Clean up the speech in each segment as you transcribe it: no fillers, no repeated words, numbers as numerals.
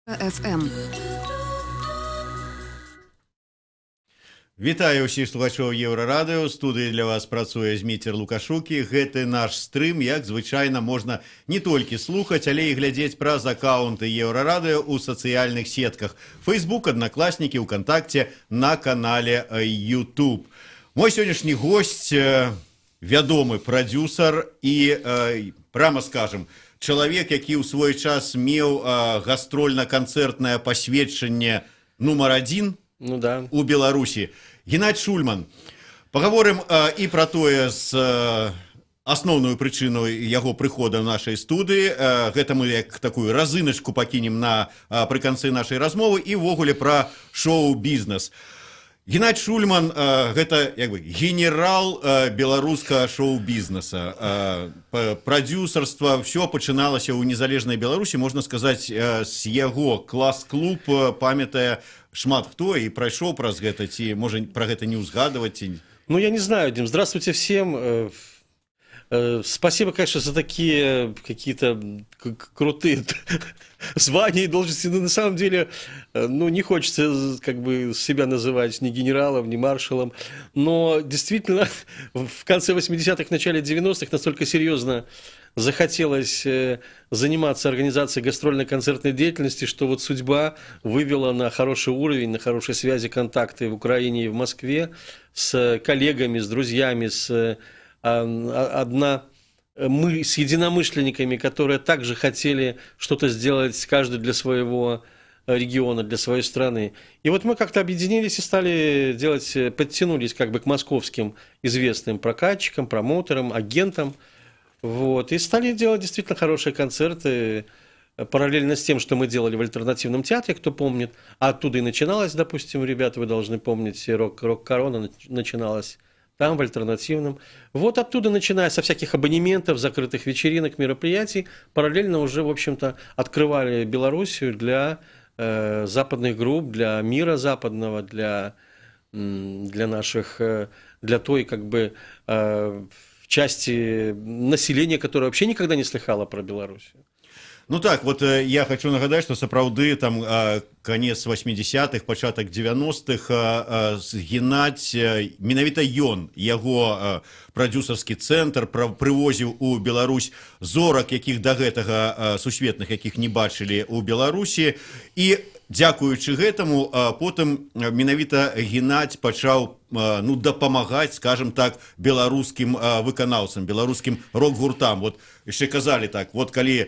FM. Вітаю ўсіх слухачоў Еўрарадыё. Студыі для вас працуе Зміцер Лукашукі. Гэты наш стрым, як звычайна, можна не толькі слухаць, але і глядзець праз акаунты Еўрарадыё ў сацыяльных сетках. Facebook, Аднакласнікі, ВКонтакце, на канале YouTube. Мой сённяшні госць вядомы прадзюсар і, прямо скажем, чалавек, які ў свой час меў гастрольна-канцэртнае пасведчанне нумар 1 у Беларусі. Геннадзь Шульман. Паговорым і пра тое з асноўную прычыну яго прыхода ў нашай студыі. Гэта мы як такую разыначку пакінем прыканцы нашай размовы і ўвогуле пра шоу-бізнес. Геннадзь Шульман гэта як бы генерал беларускага шоу-бізнеса. Прадзюсарства, все пачыналася ў незалежнай Беларусі, можна сказаць, з яго клас-клуб памятае шмат хто і прайшоў праз гэта, ці можа пра гэта не ўзгадваць. Ну, я не знаю, Дим, здравствуйте всем. Спасибо, конечно, за такие какие-то крутые звания и должности. Но на самом деле, ну, не хочется как бы себя называть ни генералом, ни маршалом. Но действительно, в конце 80-х, начале 90-х настолько серьезно захотелось заниматься организацией гастрольно-концертной деятельности, что вот судьба вывела на хороший уровень, на хорошие связи, контакты в Украине и в Москве с коллегами, с друзьями, с с единомышленниками, которые также хотели что-то сделать каждый для своего региона, для своей страны. И вот мы как-то объединились и стали делать, подтянулись как бы к московским известным прокатчикам, промоутерам, агентам. Вот, и стали делать действительно хорошие концерты, параллельно с тем, что мы делали в альтернативном театре, кто помнит. А оттуда и начиналось, допустим, ребята, вы должны помнить, рок-корона начиналась там, в альтернативном. Вот оттуда, начиная со всяких абонементов, закрытых вечеринок, мероприятий, параллельно уже, в общем-то, открывали Белоруссию для западных групп, для мира западного, для наших, для той, как бы, части населения, которое вообще никогда не слыхало про Белоруссию. Ну так, вот я хочу нагадать, что сапраўды там конец 80-х, пачатак 90-х Геннадзь, менавіта ён, яго прадзюсарскі цэнтр прывозіў у Беларусь зорак, якіх да гэтага сусветных, якіх не бачылі у Беларусі, і дзякуючы гэтаму потым менавіта Геннадзь пачаў дапамагаць, скажем так, беларускім выканаўцам, беларускім рок-гуртам. Вот яшчэ казалі так, вот калі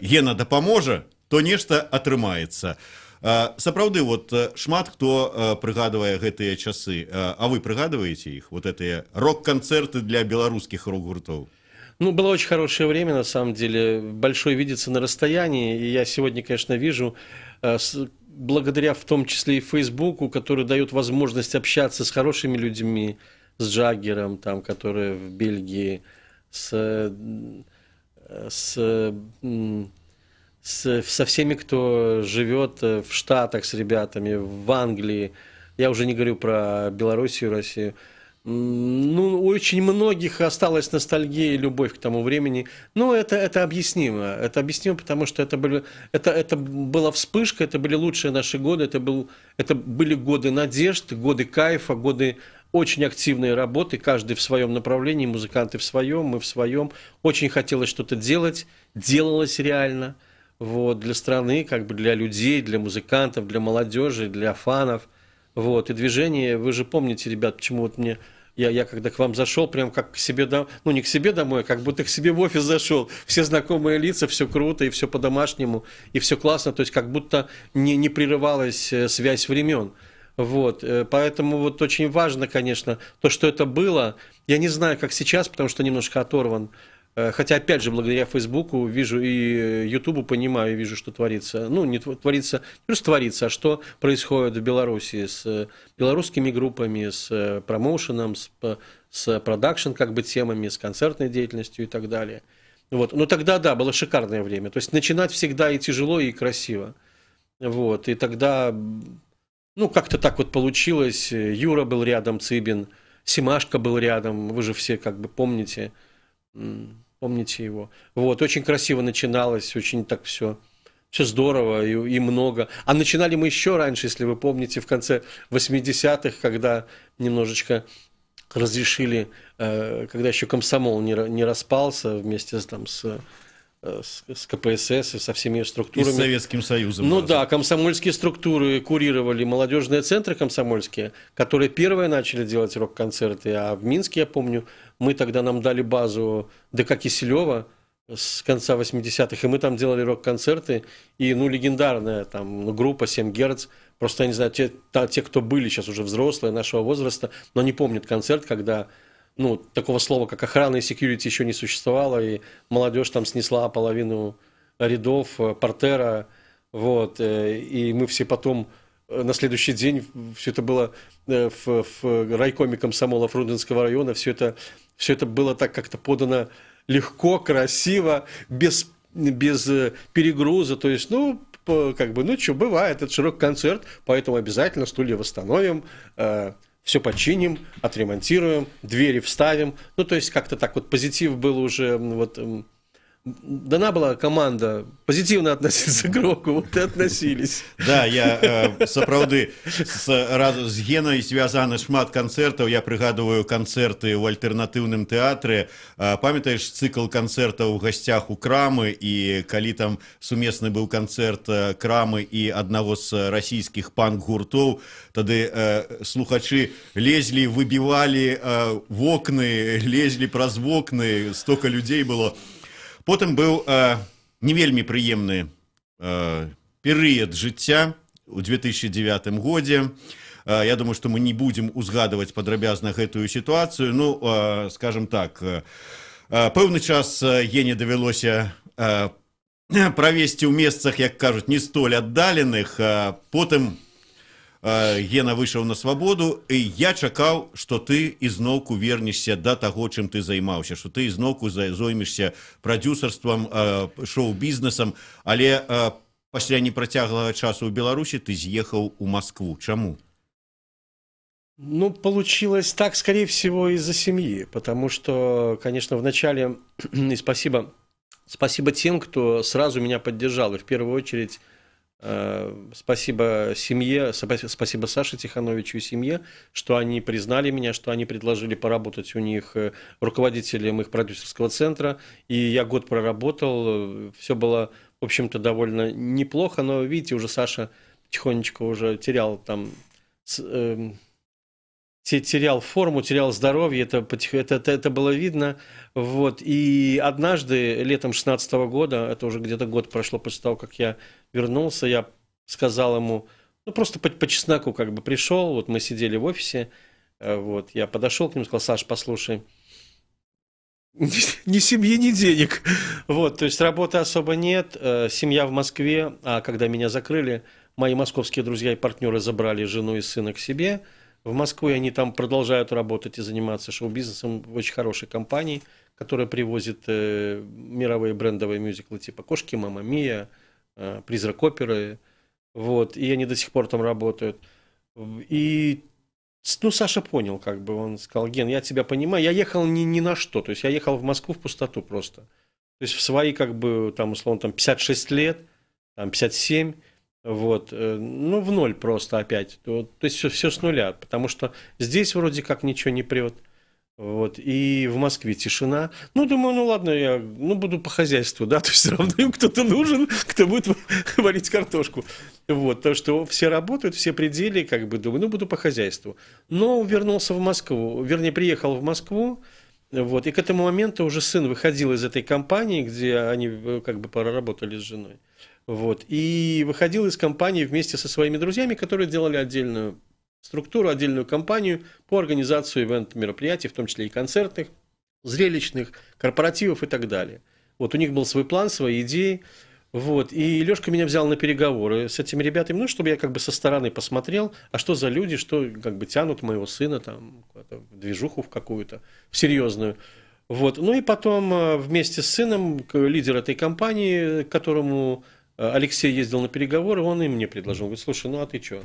Гена дапаможа, то нешта атрымаецца. Сапраўды, вот шмат хто прыгадвае гэтыя часы. А вы прыгадваеце іх, вот гэтыя рок-канцэрты для беларускіх рок-гуртоў? Ну, было очень хорошее время, на самом деле. Большой видится на расстоянии. И я сегодня, конечно, вижу, благодаря в том числе и Фейсбуку, который дает возможность общаться с хорошими людьми, с Джаггером, там, который в Бельгии, со всеми, кто живет в Штатах, с ребятами, в Англии. Я уже не говорю про Белоруссию, Россию. Ну, у очень многих осталась ностальгия и любовь к тому времени. Но это объяснимо. Это объяснимо, потому что это была вспышка, это были лучшие наши годы, это были годы надежд, годы кайфа, годы очень активной работы, каждый в своем направлении, музыканты в своем, мы в своем. Очень хотелось что-то делать, делалось реально. Вот, для страны, как бы для людей, для музыкантов, для молодежи, для фанов. Вот, и движение, вы же помните, ребят, почему вот мне... Я когда к вам зашел, прям как к себе домой, ну не к себе домой, а как будто к себе в офис зашел. Все знакомые лица, все круто, и все по-домашнему, и все классно. То есть как будто не прерывалась связь времен. Вот, поэтому вот очень важно, конечно, то, что это было. Я не знаю, как сейчас, потому что немножко оторван. Хотя, опять же, благодаря Фейсбуку вижу и Ютубу понимаю, и вижу, что творится. Ну, не творится, не просто творится, а что происходит в Беларуси с белорусскими группами, с промоушеном, с продакшн как бы темами, с концертной деятельностью и так далее. Вот. Но тогда, да, было шикарное время. То есть начинать всегда и тяжело, и красиво. Вот. И тогда, ну, как-то так вот получилось. Юра был рядом, Цыбин, Симашко был рядом, вы же все как бы помните его. Вот, очень красиво начиналось, очень так все все здорово и много. А начинали мы еще раньше, если вы помните, в конце 80-х, когда немножечко разрешили, когда еще комсомол не распался вместе там, с КПСС и со всеми структурами. И с Советским Союзом. Ну да, комсомольские структуры курировали молодежные центры комсомольские, которые первые начали делать рок-концерты. А в Минске, я помню, нам дали базу ДК Киселева с конца 80-х, и мы там делали рок-концерты. И, легендарная там группа 7 Герц. Просто, я не знаю, те, кто были сейчас уже взрослые, нашего возраста, но не помнят концерт, когда... такого слова, как охрана и секьюрити еще не существовало, и молодежь там снесла половину рядов, портера, вот, и мы все потом на следующий день, все это было в райкоме комсомола Фрунзенского района, все это было так как-то подано легко, красиво, без перегруза, то есть, что бывает, это широкий концерт, поэтому обязательно стулья восстановим, все починим, отремонтируем, двери вставим. То есть как-то так вот позитив был уже, дана была команда позитивно относиться к року, вот и относились. Да, я сапраўды з Генай звязаны шмат канцэртаў. Я прыгадываю канцэрты ў альтэрнатыўным тэатры. Памятаеш цыкл канцэртаў у гасцях у Крамы, і калі там сумесны быў канцэрт Крамы і аднаго з расійскіх панк-гуртоў, тады слухачы лезлі, выбівалі вокны, лезлі праз вокны, стока людзей было. Потым быў не вельмі прыемны перыяд жыцця ў 2009 годзе. Я думаю, што мы не будзем узгадваць падрабязна гэтую сітуацыю. Скажем так, пэўны час Гене давялося правесці ў месцах, як кажуць, не столь аддаленых. Потым Гена выйшаў на свабоду, і я чакаў, што ты ізноўку вернешся да таго, чым ты займаўся, што ты ізноўку зоймешся прадзюсарствам, шоу-бізнесам, але пасля непрацяглага часу ў Беларусі ты з'ехаў у Москву. Чаму? Получилось так, скорее всего, из-за семьи, потому что, конечно, вначале, и спасибо тем, кто сразу меня поддержал, и в первую очередь спасибо семье, спасибо Саше Тихановичу и семье, что они признали меня, что они предложили поработать у них руководителем их продюсерского центра. И я год проработал, все было, в общем-то, довольно неплохо, но, видите, уже Саша тихонечко уже терял форму, терял здоровье, это было видно. Вот. И однажды, летом 2016 года, это уже где-то год прошло после того, как я вернулся, я сказал ему, просто по чесноку пришел, вот мы сидели в офисе, вот, я подошел к нему, сказал: Саш, послушай, ни семьи, ни денег. Вот, то есть работы особо нет, семья в Москве, а когда меня закрыли, мои московские друзья и партнеры забрали жену и сына к себе в Москву, и они там продолжают работать и заниматься шоу-бизнесом в очень хорошей компании, которая привозит мировые брендовые мюзиклы типа «Кошки», «Мамма Мия», «Призрак оперы», вот, и они до сих пор там работают. И, Саша понял, он сказал: Ген, я тебя понимаю, я ехал ни на что, то есть я ехал в Москву в пустоту просто, то есть в свои, условно, 56 лет, 57, вот, в ноль просто опять, то есть все с нуля, потому что здесь вроде как ничего не прет. Вот, и в Москве тишина. Думаю, ладно, я буду по хозяйству, да, то есть все равно им кто-то нужен, кто будет варить картошку. Вот, то, что все работают, все пределы, думаю, буду по хозяйству. Но вернулся в Москву, вернее, приехал в Москву, вот, и к этому моменту уже сын выходил из этой компании, где они проработали с женой. Вот, и выходил из компании вместе со своими друзьями, которые делали отдельную структуру, отдельную компанию по организации ивент-мероприятий, в том числе и концертных, зрелищных, корпоративов и так далее. Вот у них был свой план, свои идеи. Вот, и Лёшка меня взял на переговоры с этими ребятами, чтобы я со стороны посмотрел, а что за люди, что тянут моего сына в движуху в какую-то, в серьезную. Вот. И потом вместе с сыном лидер этой компании, к которому Алексей ездил на переговоры, он и мне предложил. Говорит: слушай, а ты что?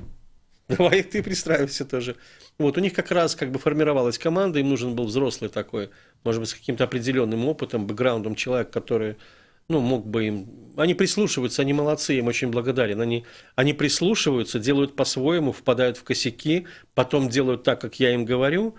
Давай ты пристраивайся тоже. Вот, у них как раз формировалась команда, им нужен был взрослый такой, может быть, с каким-то определенным опытом, бэкграундом человек, который, ну, мог бы им... Они прислушиваются, они молодцы, я им очень благодарен. Они прислушиваются, делают по-своему, впадают в косяки, потом делают так, как я им говорю,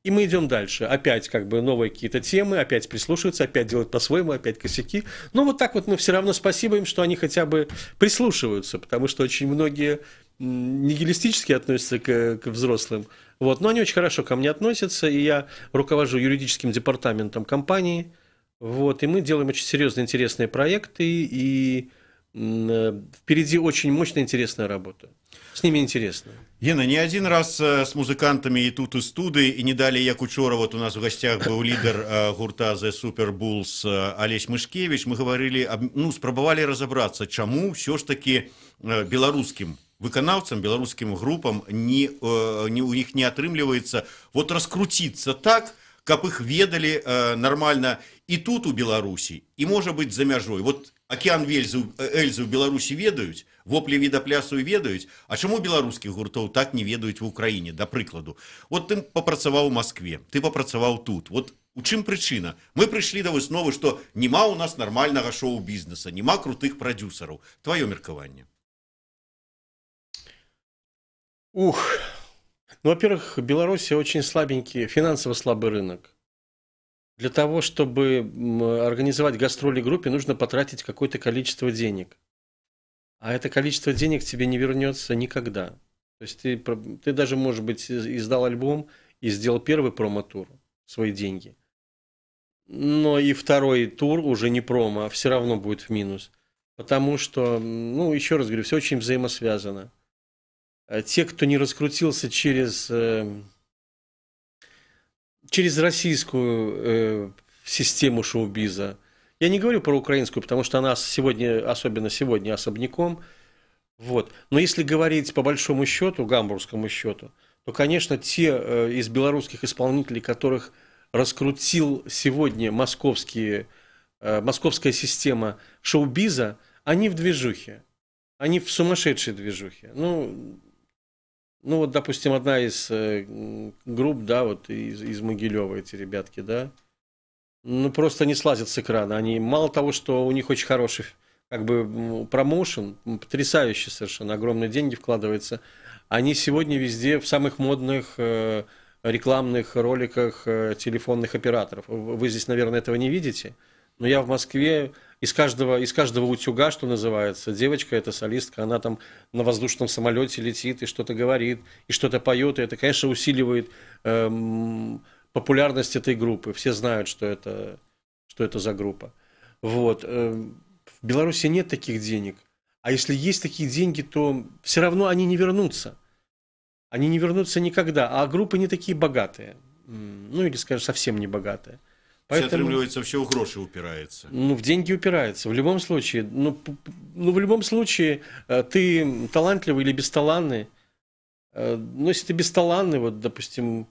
и мы идем дальше. Опять как бы новые какие-то темы, опять прислушиваются, опять делают по-своему, опять косяки. Но вот так вот мы все равно спасибо им, что они хотя бы прислушиваются, потому что очень многие нигилистически относятся к взрослым. Вот. Но они очень хорошо ко мне относятся, и я руковожу юридическим департаментом компании. Вот. И мы делаем очень серьезные, интересные проекты, и впереди очень мощная, интересная работа. С ними интересно. Гена, не один раз с музыкантами и тут, и студии, и не далее, як учора, вот у нас в гостях был лидер гурта The Super Bulls Олесь Мышкевич, мы говорили, ну, спробовали разобраться, чему все ж таки белорусским выканаўцам, беларускім групам у іх не атрымліваецца вот раскруціцца так, каб іх ведалі нормально і тут у Беларусі, і можа быць за мяжой. Вот Океан Эльзы ў Беларусі ведаюць, Воплі відаплясу ведаюць, а чаму беларускіх гуртоў так не ведаюць в Украіне, да прыкладу. Вот ты папрацаваў у Москве, ты папрацаваў тут. Вот у чым прычына? Мы прыйшлі да высновы, што няма у нас нормальнага шоу-бізнеса, няма крутых прадюсераў. Твоё меркаванне. Ух, ну, во-первых, Беларусь очень слабенький, финансово слабый рынок. Для того, чтобы организовать гастроли группе, нужно потратить какое-то количество денег. А это количество денег тебе не вернется никогда. То есть ты даже, может быть, издал альбом и сделал первый промо-тур, свои деньги. Но и второй тур уже не промо, а все равно будет в минус. Потому что, ну, еще раз говорю, все очень взаимосвязано. Те, кто не раскрутился через российскую систему шоу-биза, я не говорю про украинскую, потому что она сегодня, особенно сегодня, особняком. Вот. Но если говорить по большому счету, гамбургскому счету, то, конечно, те из белорусских исполнителей, которых раскрутил сегодня московская система шоу-биза, они в движухе. Они в сумасшедшей движухе. Ну вот, допустим, одна из групп, да, вот из Могилева эти ребятки, да, ну просто не слазят с экрана. Они мало того, что у них очень хороший как бы промоушен, потрясающий совершенно, огромные деньги вкладываются. Они сегодня везде в самых модных рекламных роликах телефонных операторов. Вы здесь, наверное, этого не видите, но я в Москве из каждого утюга, что называется, девочка, эта солистка, она там на воздушном самолете летит и что-то говорит, и что-то поет, и это, конечно, усиливает популярность этой группы. Все знают, что это за группа. Вот. В Беларуси нет таких денег. А если есть такие деньги, то все равно они не вернутся. Они не вернутся никогда. А группы не такие богатые. Ну, или, скажем, совсем не богатые. Поэтому, все в гроши упирается. Ну, в деньги упирается. В любом случае. В любом случае, ты талантливый или бесталанный. Но если ты бесталанный, вот, допустим,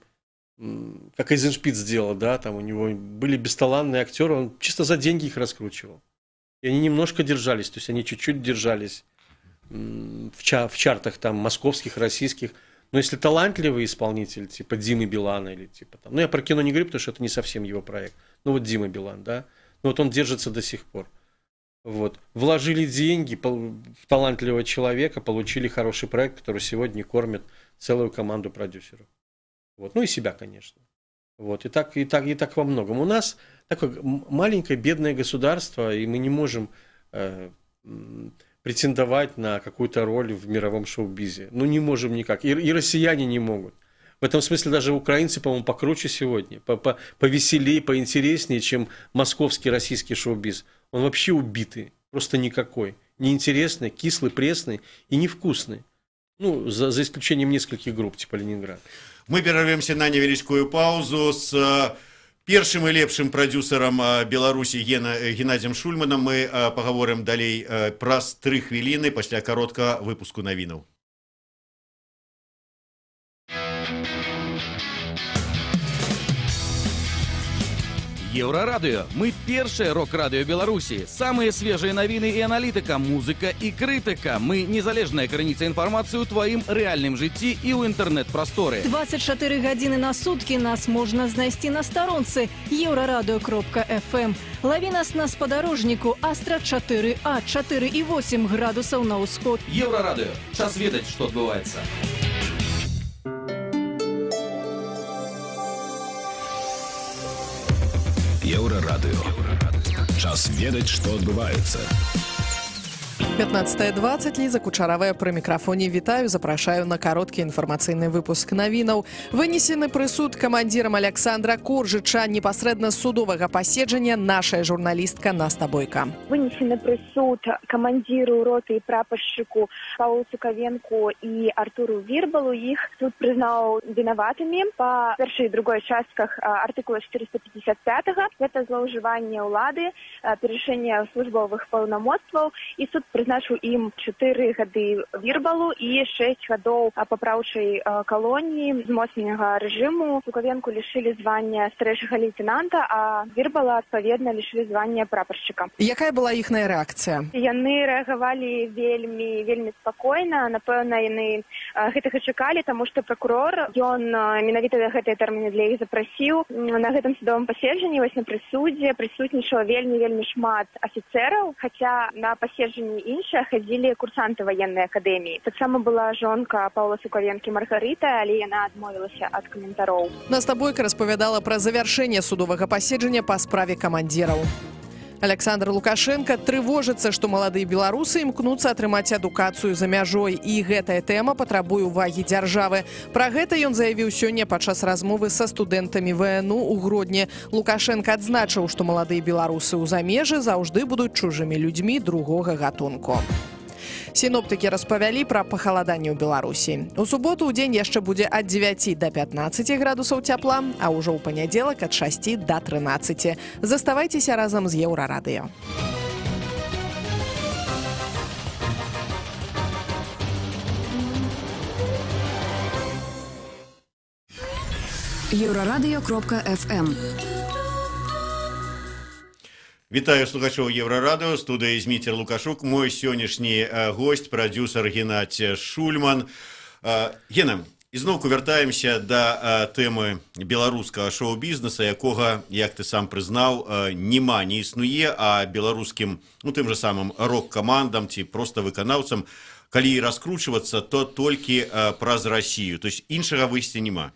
как Эйзеншпиц сделал, да, там у него были бесталанные актеры, он чисто за деньги их раскручивал. И они немножко держались, то есть они чуть-чуть держались в чартах там московских, российских. Но если талантливый исполнитель, типа Димы Билана или типа там, ну я про кино не говорю, потому что это не совсем его проект. Ну вот Дима Билан, да, ну вот он держится до сих пор. Вот. Вложили деньги в талантливого человека, получили хороший проект, который сегодня кормит целую команду продюсеров. Вот. Ну и себя, конечно. Вот. И так во многом. У нас такое маленькое бедное государство, и мы не можем претендовать на какую-то роль в мировом шоу-бизе. Ну, не можем никак. И россияне не могут. В этом смысле даже украинцы, по-моему, покруче сегодня, повеселее, поинтереснее, чем московский российский шоу-биз. Он вообще убитый, просто никакой. Неинтересный, кислый, пресный и невкусный. Ну, за исключением нескольких групп, типа Ленинград. Мы перервемся на невеличкую паузу с першым и лепшым продюсером Беларусі Геннадием Шульманом. Мы поговорим далей праз 3 хвилины после короткого выпуску новинов. Еўрарадыё. Мы першае рок-радыё Беларусі. Самыя свежыя навіны і аналітыка, музыка і крытыка. Мы незалежная крыніца інфармацыі ў тваім рэальным жыцці і ў інтэрнэт-прасторы. 24 гадзіны на суткі нас можна знайсці на старонцы еўрарадыё.фм. Лаві нас на спадарожніку Астра 4А, 4,8 градусаў на ўсход. Еўрарадыё. Час ведаць, што адбываецца. Еўрарадыё. Час ведаць, што адбываецца. 15:20, Лиза Кучаровая при микрофоне. Витаю, запрашаю на короткий информационный выпуск новинаў. Вынесены прысуд командиром Александра Коржича непосредственно с судового поседжання наша журналистка Наста Бойко. Вынесены прысуд командиру роты и прапорщику Павлу Суковенку и Артуру Вирбалу. Их суд признал виноватыми по первой и другой частках артикула 455. Это злоуживание улады, перешение службовых полномоцтваў. И суд призначил им 4 гады Вирбалу и 6 гадоў папраўчай колонии змоцненага режиму. Суковенку лишили звания старэйшага лейтенанта, а Вирбала, отповедно, лишили звания прапорщика. Якая была ихная реакция? Яны реагировали вельми спокойно. Напэўна, яны гэтага чакалі, тому что прокурор, ён менавіта гэтыя тэрміны для іх запрасіў. На гэтым судовым паседжанні, вось на прысудзе, прысутнічала вельмі шмат афіцераў, хотя на паседжанні іншыя хадзілі курсанты военной акадэміі. Таксама была жонка Павла Суковенкі Маргарыта, але яна адмовілася ад каментароў. Наста Бойко распавядала пра завяршэнне судовага паседжання па справе камандзіраў. Александр Лукашенко трывожыцца, што маладыя беларусы імкнуцца атрымаць адукацыю за мяжой, і гэтая тэма патрабуе ўвагі дзяржавы. Пра гэта ён заявіў сёння падчас размовы са студэнтамі ВНУ ў Гродні. Лукашенко адзначыў, што маладыя беларусы ў замежы заўжды будуць чужымі людзьмі другога гатунку. Синоптики распавялі пра пахаладанне ў Беларусі. У суботу ў дзень яшчэ будзе ад 9 до 15 градусаў цяпла, а ўжо ў панядзелак ад 6 до 13. Заставайцеся разам з Еўрарадыё. Еўрарадыё.фм. Вітаю слухачоў Еўрарадыё, студыі Зміцер Лукашук, мой сённяшні госць, прадзюсар Геннадзь Шульман. Гена, ізноўку вяртаемся да тэмы беларускага шоу-бізнеса, якога, як ты сам прызнаў, не існуе, а беларускім, тым жа самым рок-камандам ці проста выканаўцам, калі і раскручвацца, то толькі праз Расію. То есть іншага выйсця няма.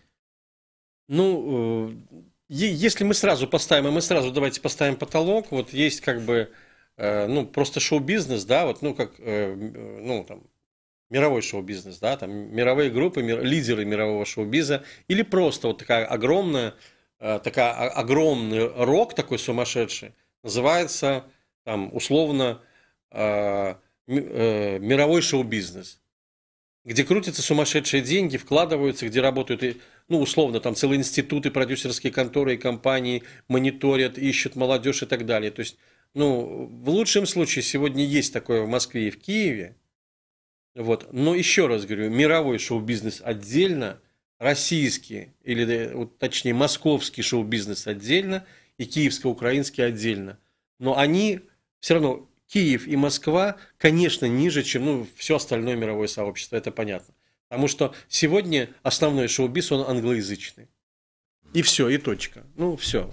Если мы сразу поставим, давайте поставим потолок, вот есть как бы, просто шоу-бизнес, да, вот, там, мировой шоу-бизнес, да, там, мировые группы, лидеры мирового шоу-биза, или просто вот такой огромный рок такой сумасшедший, называется, там, условно, мировой шоу-бизнес, где крутятся сумасшедшие деньги, вкладываются, где работают, условно, там целые институты, продюсерские конторы и компании мониторят, ищут молодежь и так далее. То есть, в лучшем случае сегодня есть такое в Москве и в Киеве. Вот. Но еще раз говорю, мировой шоу-бизнес отдельно, российский, или точнее московский шоу-бизнес отдельно, и киевско-украинский отдельно. Но они все равно... Киев и Москва, конечно, ниже, чем все остальное мировое сообщество, это понятно. Потому что сегодня основной шоу-биз, он англоязычный. И все, и точка. Все.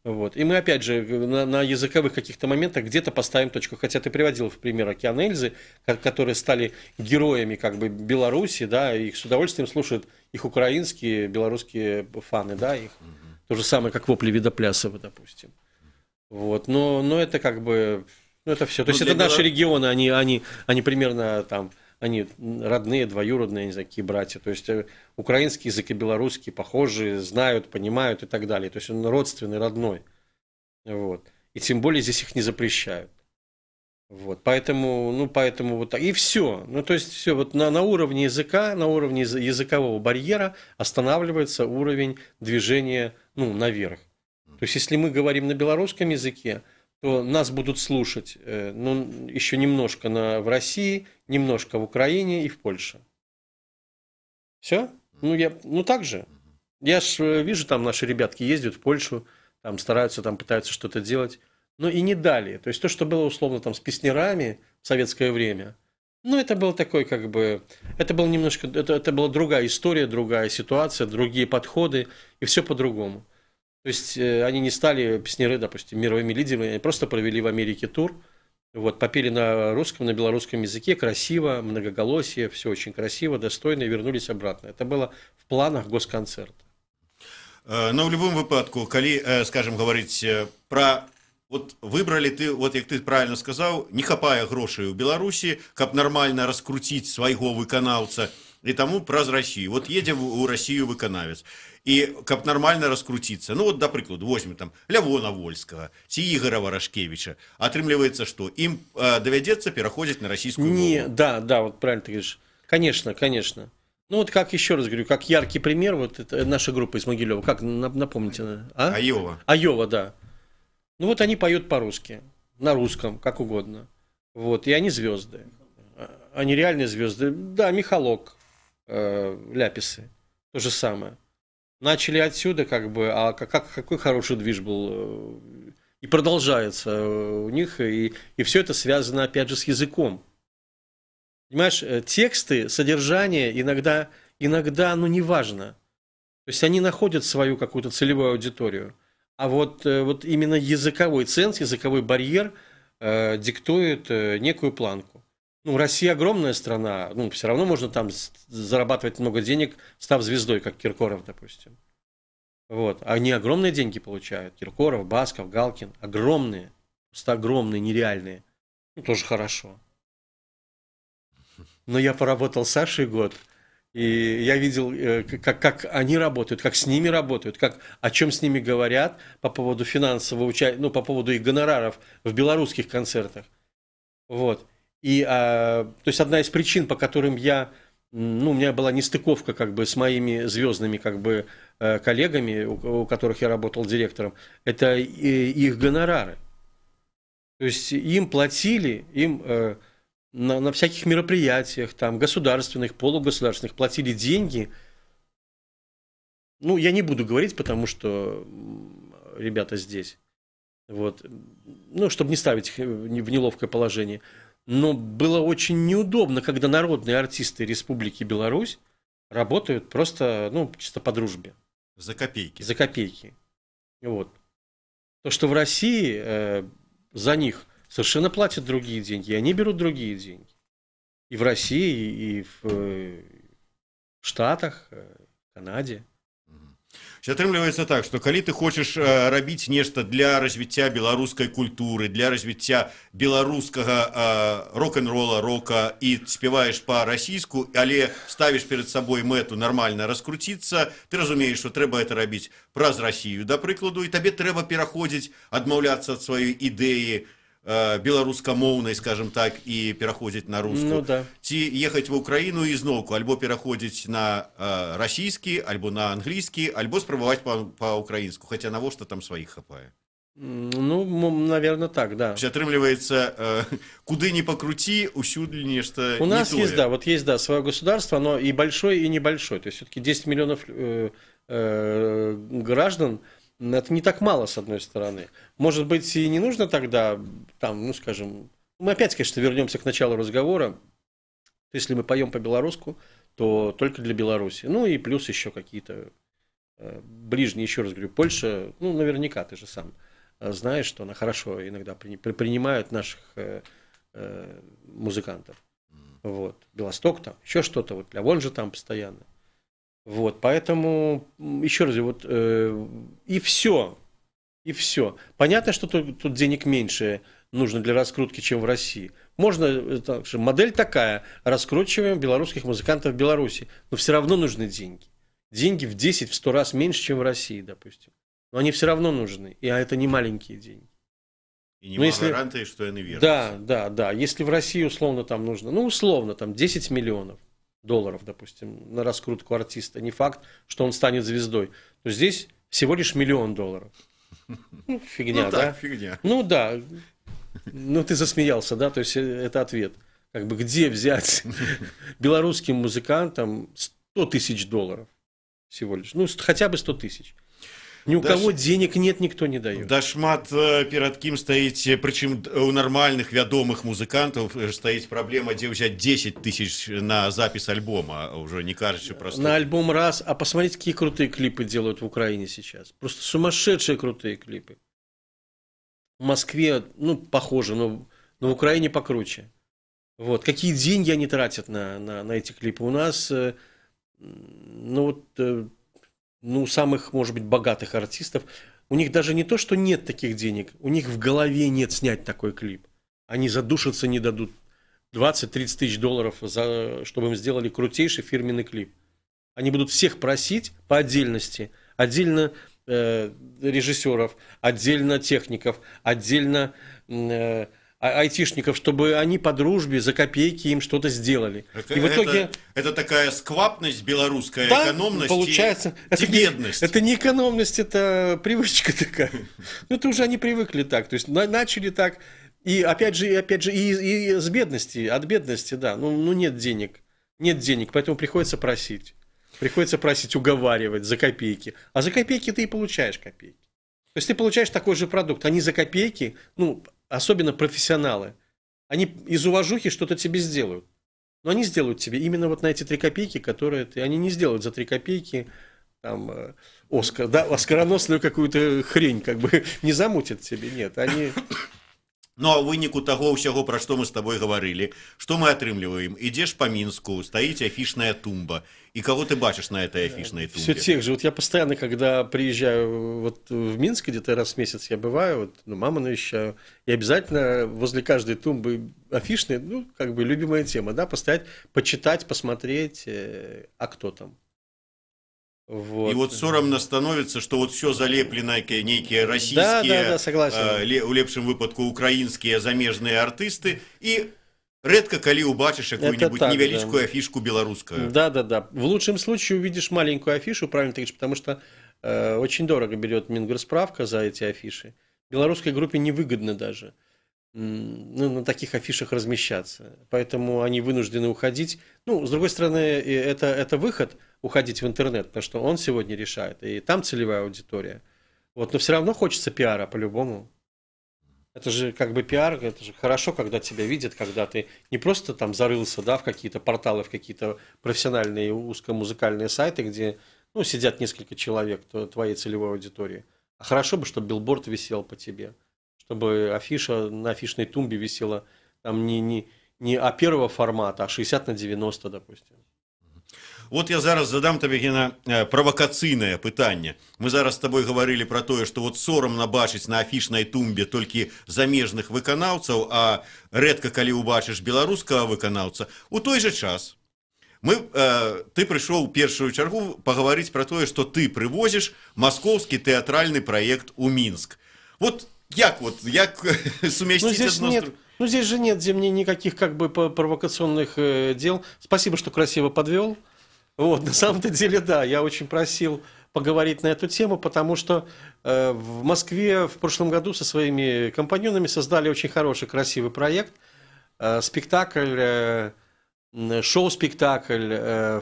Вот. И мы, опять же, на языковых каких-то моментах где-то поставим точку. Хотя ты приводил в пример Океан Эльзы, которые стали героями как бы Беларуси, да, их с удовольствием слушают их украинские, белорусские фаны, да, их. То же самое, как вопли Видоплясова, допустим. Вот. Но это как бы... это все. То есть это наши регионы, они примерно там, они родные, двоюродные, не знаю, какие братья. То есть украинский язык и белорусский похожи, знают, понимают и так далее. То есть он родственный, родной. Вот. И тем более здесь их не запрещают. Вот. Поэтому вот так. И все. То есть все вот на уровне языка, на уровне языкового барьера останавливается уровень движения наверх. То есть если мы говорим на белорусском языке, то нас будут слушать еще немножко в России, немножко в Украине и в Польше. Все? Так же. Я ж вижу, там наши ребятки ездят в Польшу, там стараются, там пытаются что-то делать, но и не дали. То есть то, что было условно там с песнярами в советское время, ну, это был такой, как бы, это был немножко, это была другая история, другая ситуация, другие подходы, и все по-другому. То есть они не стали, песняры, допустим, мировыми лидерами, они просто провели в Америке тур, вот, попели на русском, на белорусском языке, красиво, многоголосие, все очень красиво, достойно, и вернулись обратно. Это было в планах госконцерта. Но в любом выпадку, калі, скажем, говорить про... Вот выбрали ты, вот як ты правильно сказал, не хапая грошей у Беларусі, каб нормально раскрутить свайго выканаўца, и тому праз Россию. Вот едзе у Россию выканавец, и каб нормально раскрутиться. Ну вот, до прикладу, возьмем там Лявона Вольского, ці Игоря Ворошкевича. Отрымліваецца, что им доведется переходить на российскую мову. Да, вот правильно ты говоришь. Конечно, конечно. Ну вот как, еще раз говорю, как яркий пример, вот это наша группа из Могилева, как, напомните? А? Айова, да. Ну вот они поют по-русски, на русском, как угодно. Вот, и они звезды. Они реальные звезды. Да, Михалок, Ляписы, то же самое. Начали отсюда, как бы, а какой хороший движ был. И продолжается у них, и все это связано, опять же, с языком. Понимаешь, тексты, содержание иногда, ну, неважно. То есть они находят свою какую-то целевую аудиторию. А вот именно языковой ценз, языковой барьер диктует некую планку. Ну, Россия огромная страна, ну, все равно можно там зарабатывать много денег, став звездой, как Киркоров, допустим. Вот. Они огромные деньги получают. Киркоров, Басков, Галкин. Огромные. Просто огромные, нереальные. Ну, тоже хорошо. Но я поработал с Сашей год. И я видел, как они работают, как с ними работают, о чем с ними говорят по поводу финансового участия, ну, по поводу их гонораров в белорусских концертах. Вот. И, то есть, одна из причин, по которым у меня была нестыковка как бы с моими звездными как бы коллегами, у которых я работал директором, это их гонорары. То есть, им платили, на всяких мероприятиях, там, государственных, полугосударственных, платили деньги. Ну, я не буду говорить, потому что ребята здесь. Вот. Ну, чтобы не ставить их в неловкое положение. Но было очень неудобно, когда народные артисты Республики Беларусь работают просто, ну, чисто по дружбе. За копейки. За копейки. Вот. То, что в России за них совершенно платят другие деньги, и они берут другие деньги. И в России, и в Штатах, в Канаде. Атрымліваецца так, што калі ты хочаш рабіць нешта для развіцця беларускай культуры, для развіцця беларускага рок-н-рола, рока і спяваеш па-расійску, але ставіш перед сабой мэту нормально раскруціцца, ты разумееш, што трэба это рабіць праз Расію, да прыкладу, і табе трэба пераходзіць, адмаўляцца ад сваёй ідэі беларускамоўнай, скажем так, і пераходзіць на русскую. Ну, да. Ці ехаць ва Украіну ізноўку, альбо пераходзіць на расійскі, альбо на англійскі, альбо спрабаваць па-украінску, хаця навошта там сваіх хапае. Ну, наверное, так, да. Атрымліваецца, куды ни покрути, усюды нечто. У нас есть, да, вот есть, да, свое государство, оно и большое, и небольшое. То есть все-таки 10 миллионов граждан, это не так мало, с одной стороны. Может быть, и не нужно тогда, там, ну, скажем, мы опять, конечно, вернемся к началу разговора. Если мы поем по-белорусски, то только для Беларуси. Ну, и плюс еще какие-то ближние, еще раз говорю, Польша, ну, наверняка, ты же сам знаешь, что она хорошо иногда принимает наших музыкантов. Вот. Белосток там, еще что-то, вот Лявон же там постоянно. Вот, поэтому, еще раз, вот, и все. Понятно, что тут денег меньше нужно для раскрутки, чем в России. Можно, модель такая, раскручиваем белорусских музыкантов в Беларуси, но все равно нужны деньги. Деньги в 10-100 раз меньше, чем в России, допустим. Но они все равно нужны, и это не маленькие деньги. И не гарантии, что они верят. Да. Если в России условно там нужно, ну, условно, там 10 миллионов долларов, допустим, на раскрутку артиста, не факт, что он станет звездой, то здесь всего лишь $1 миллион. Ну, фигня, да? Фигня. Ну, да. Ну, ты засмеялся, да? То есть, это ответ. Как бы, где взять белорусским музыкантам $100 тысяч всего лишь? Ну, хотя бы 100 тысяч. Ни у кого денег нет, никто не дает. Да шмат перад кім стаіць, прычым у нармальных вядомых музыкантаў стаіць праблема, дзе ўзяць 10 тысяч на запись альбома, уже не кажучи про... На альбом раз, а посмотрите, какие крутые клипы делают в Украине сейчас. Просто сумасшедшие крутые клипы. В Москве, ну, похоже, но в Украине покруче. Вот. Какие деньги они тратят на эти клипы? У нас, у самых, может быть, богатых артистов, у них даже не то, что нет таких денег, у них в голове нет снять такой клип. Они задушатся, не дадут 20-30 тысяч долларов, чтобы им сделали крутейший фирменный клип. Они будут всех просить по отдельности, отдельно режиссеров, отдельно техников, отдельно айтишников, чтобы они по дружбе за копейки им что-то сделали. И в итоге... Это такая сквапность белорусская, да, экономность, получается, и бедность. Это не экономность, это привычка такая. Ну, это уже они привыкли так. То есть начали так. И опять же, и с бедности, от бедности, да. Ну, нет денег. Нет денег, поэтому приходится просить. Приходится просить, уговаривать за копейки. А за копейки ты и получаешь копейки. То есть ты получаешь такой же продукт. Они за копейки, особенно профессионалы, они из уважухи что-то тебе сделают. Но они сделают тебе именно вот на эти 3 копейки, которые они не сделают за 3 копейки там, оскароносную какую-то хрень, как бы не замутят тебе. Нет, они... Ну, а ў выніку таго ўсяго, пра што мы з табой гаварылі, што мы атрымліваем? Ідзеш па Мінску, стаіць афішная тумба. И кого ты бачишь на этой афишной тумбе? Все тех же. Вот я постоянно, когда приезжаю вот в Минск, где-то раз в месяц я бываю, маму навещаю, и обязательно возле каждой тумбы афишной, любимая тема, да, постоять, почитать, посмотреть, а кто там. Вот. И вот соромно становится, что вот все залеплено, некие российские, у лепшым выпадку украинские замежные артисты, и редко коли убачишь какую-нибудь невеличкую афишку белорусскую. Да. В лучшем случае увидишь маленькую афишу, правильно ты говоришь, потому что очень дорого берет Мингорсправка за эти афиши. Белорусской группе невыгодно даже на таких афишах размещаться. Поэтому они вынуждены уходить. С другой стороны, это выход уходить в интернет, потому что он сегодня решает. И там целевая аудитория. Вот, но все равно хочется пиара по-любому. Это же как бы пиар, это же хорошо, когда тебя видят, когда ты не просто там зарылся, да, в какие-то порталы, в какие-то профессиональные узкомузыкальные сайты, где сидят несколько человек твоей целевой аудитории. А хорошо бы, чтобы билборд висел по тебе. Чтобы афиша на афишной тумбе висела там не А1 формата, а 60/90, допустим. Вот я зараз задам тебе, Гена, провокацыйнае пытанне. Мы зараз с тобой говорили про то, что вот соромна бачыць на афішнай тумбе толькі замежных выканаўцаў, а редко калі убачыш беларускага выканаўца. У той же час ты пришел в первую чаргу поговорить про то, что ты привозишь московский театральный проект у Минск. Вот як суместить одно с другим? Здесь же нет никаких как бы провокационных дел. Спасибо, что красиво подвел. Вот, на самом-то деле, да, я очень просил поговорить на эту тему, потому что в Москве в прошлом году со своими компаньонами создали очень хороший, красивый проект. Спектакль, шоу-спектакль,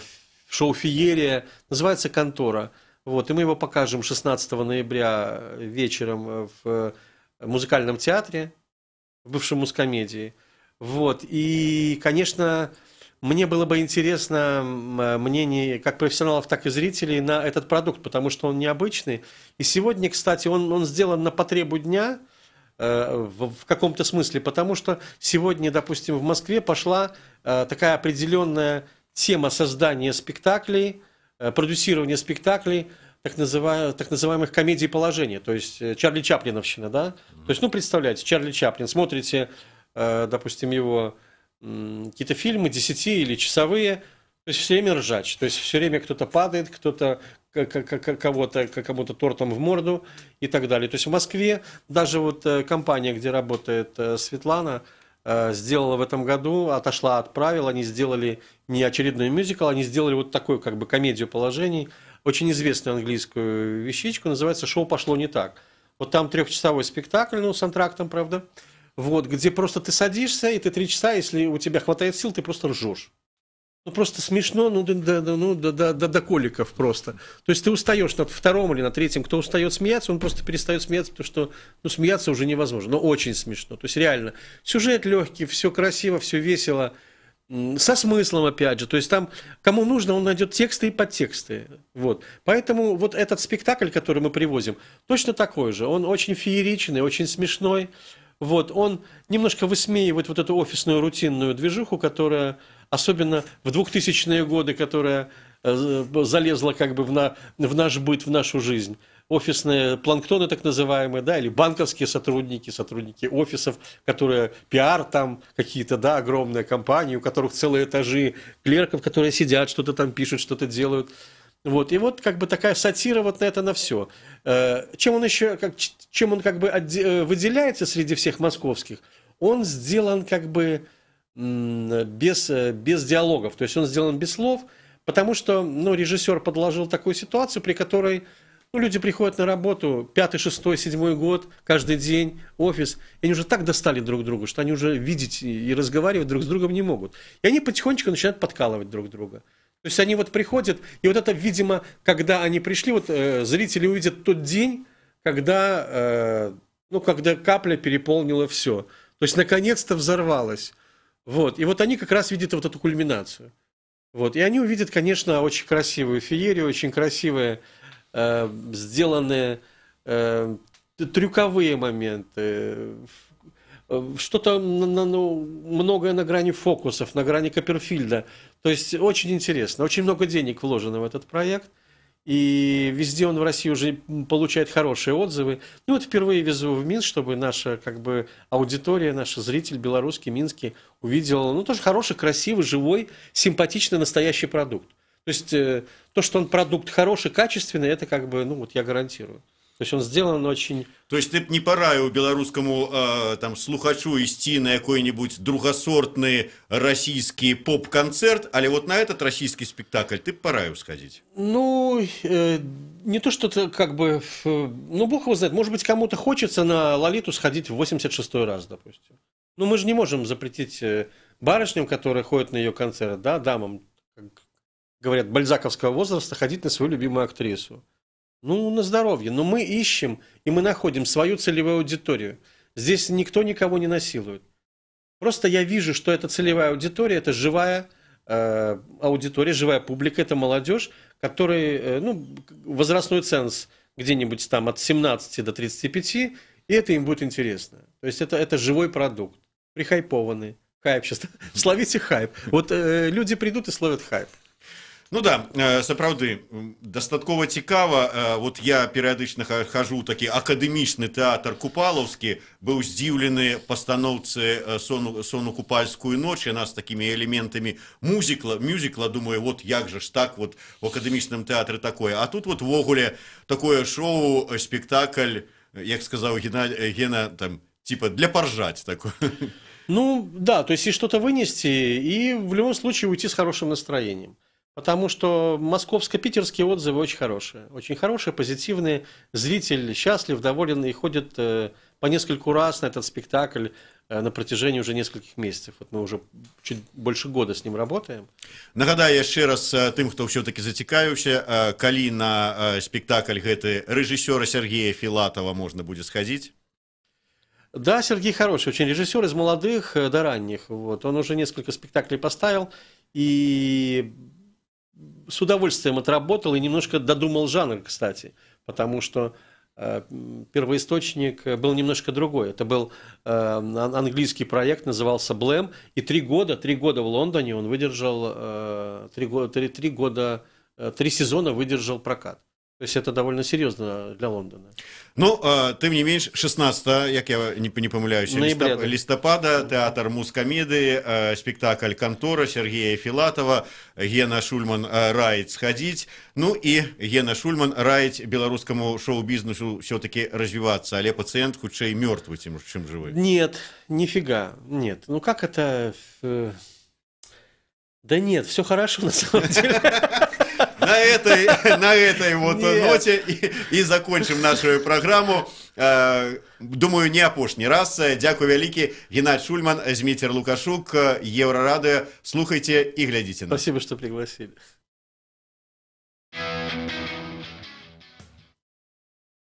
шоу-феерия, называется «Контора». Вот, и мы его покажем 16 ноября вечером в музыкальном театре, в бывшем Мускомедии. Вот, и, конечно... Мне было бы интересно мнение как профессионалов, так и зрителей на этот продукт, потому что он необычный. И сегодня, кстати, он сделан на потребу дня в каком-то смысле, потому что сегодня, допустим, в Москве пошла такая определенная тема создания спектаклей, продюсирования спектаклей, так называемых комедий положения, то есть Чарли Чаплиновщина, да? То есть, представляете, Чарли Чаплин, смотрите, допустим, его... какие-то фильмы 10 или часовые, то есть все время ржач, то есть все время кто-то падает, кто-то кому-то тортом в морду и так далее. То есть в Москве даже вот компания, где работает Светлана, сделала в этом году, отошла от правил, они сделали не очередной мюзикл, они сделали вот такую как бы комедию положений, очень известную английскую вещичку, называется «Шоу пошло не так». Вот там 3-часовой спектакль, с антрактом, правда, вот, где просто ты садишься, и ты 3 часа, если у тебя хватает сил, ты просто ржешь. Ну, просто смешно, до коликов просто. То есть ты устаешь на втором или на третьем, кто устает смеяться, он просто перестает смеяться, потому что смеяться уже невозможно. Но очень смешно. То есть реально, сюжет легкий, все красиво, все весело, со смыслом, опять же. То есть там, кому нужно, он найдет тексты и подтексты. Вот. Поэтому вот этот спектакль, который мы привозим, точно такой же. Он очень фееричный, очень смешной. Вот. Он немножко высмеивает вот эту офисную рутинную движуху, которая, особенно в 2000-е годы, которая залезла как бы в наш быт, в нашу жизнь. Офисные планктоны, так называемые, да, или банковские сотрудники офисов, которые пиар там какие-то, да, огромные компании, у которых целые этажи клерков, которые сидят, что-то там пишут, что-то делают. Вот. И вот как бы такая сатира вот на это, на все. Чем он как бы выделяется среди всех московских? Он сделан как бы без диалогов, то есть он сделан без слов, потому что режиссер подложил такую ситуацию, при которой люди приходят на работу 5-й, 6-й, 7-й год, каждый день, офис, и они уже так достали друг друга, что они уже видеть и разговаривать друг с другом не могут. И они потихонечку начинают подкалывать друг друга. То есть они вот приходят, и вот это, видимо, когда они пришли, вот зрители увидят тот день, когда капля переполнила все. То есть наконец-то взорвалась. Вот. И вот они как раз видят вот эту кульминацию. Вот. И они увидят, конечно, очень красивую феерию, очень красивые сделанные трюковые моменты, что-то многое на грани фокусов, на грани Копперфильда. То есть очень интересно, очень много денег вложено в этот проект. И везде он в России уже получает хорошие отзывы. Ну вот впервые везу в Минск, чтобы наша как бы аудитория, наш зритель белорусский, минский увидел, тоже хороший, красивый, живой, симпатичный, настоящий продукт. То есть то, что он продукт хороший, качественный, это как бы, я гарантирую. То есть он сделан очень... То есть ты б не параіў беларускаму слухачу ісці на какой-нибудь другосортный российский поп-концерт, але вот на этот российский спектакль ты б параіў сходить? Не то, что это как бы... Бог его знает. Может быть, кому-то хочется на Лолиту сходить в 86-й раз, допустим. Мы же не можем запретить барышням, которые ходят на ее концерт, да, дамам, говорят, бальзаковского возраста, ходить на свою любимую актрису. На здоровье. Но мы ищем, и мы находим свою целевую аудиторию. Здесь никто никого не насилует. Просто я вижу, что эта целевая аудитория, это живая аудитория, живая публика, это молодежь, которой, возрастной ценз где-нибудь там от 17 до 35, и это им будет интересно. То есть это живой продукт, прихайпованный. Хайп сейчас. Словите хайп. Вот люди придут и словят хайп. Сапраўды, дастаткова цікава. Вот я перыядычна хожу ў такі акадэмічны тэатр Купалаўскі, быў здзіўлены пастаноўцы сону Купальскую ноч, яна з такімі элементамі мюзікла, думаю, вот як жа ж так вот у акадэмічным тэатры такое. А тут вот ввогуле такое шоу, спектакль, як сказаў Гена, там, типа для поржать такое. Да, то есть и что-то вынести, и в любом случае уйти с хорошим настроением. Потому что московско-питерские отзывы очень хорошие, позитивные. Зритель счастлив, доволен и ходит по нескольку раз на этот спектакль на протяжении уже нескольких месяцев. Вот мы уже чуть больше года с ним работаем. Нагадаю яшчэ раз тым, хто ўсё-таки зацікавіўся, калі на спектакль гэты рэжысёра Сергея Филатова можно будет сходить? Да, Сергей хороший, очень режиссер из молодых до ранних. Вот. Он уже несколько спектаклей поставил и с удовольствием отработал и немножко додумал жанр, кстати, потому что первоисточник был немножко другой. Это был английский проект, назывался Blame, и 3 года в Лондоне он выдержал, 3 сезона выдержал прокат. То есть это довольно серьезно для Лондона. Тым не менш, 16, як я не памыляюся, лістапада, тэатр Мускамедыі, спектакль «Контора» Сергея Филатова, Гена Шульман раіць сходить. И Гена Шульман раіць беларускаму шоу-бізнесу все-таки развиваться, але пациент хутчэй мертвый, чем живой. Нет, нифига, нет. Как это... Да нет, все хорошо на самом деле. на этой вот ноте и закончим нашу программу. Думаю, не апошні раз. Дякую вялікі. Геннадий Шульман, Зміцер Лукашук, Еврорадио. Слухайте и глядите нас. Спасибо, что пригласили.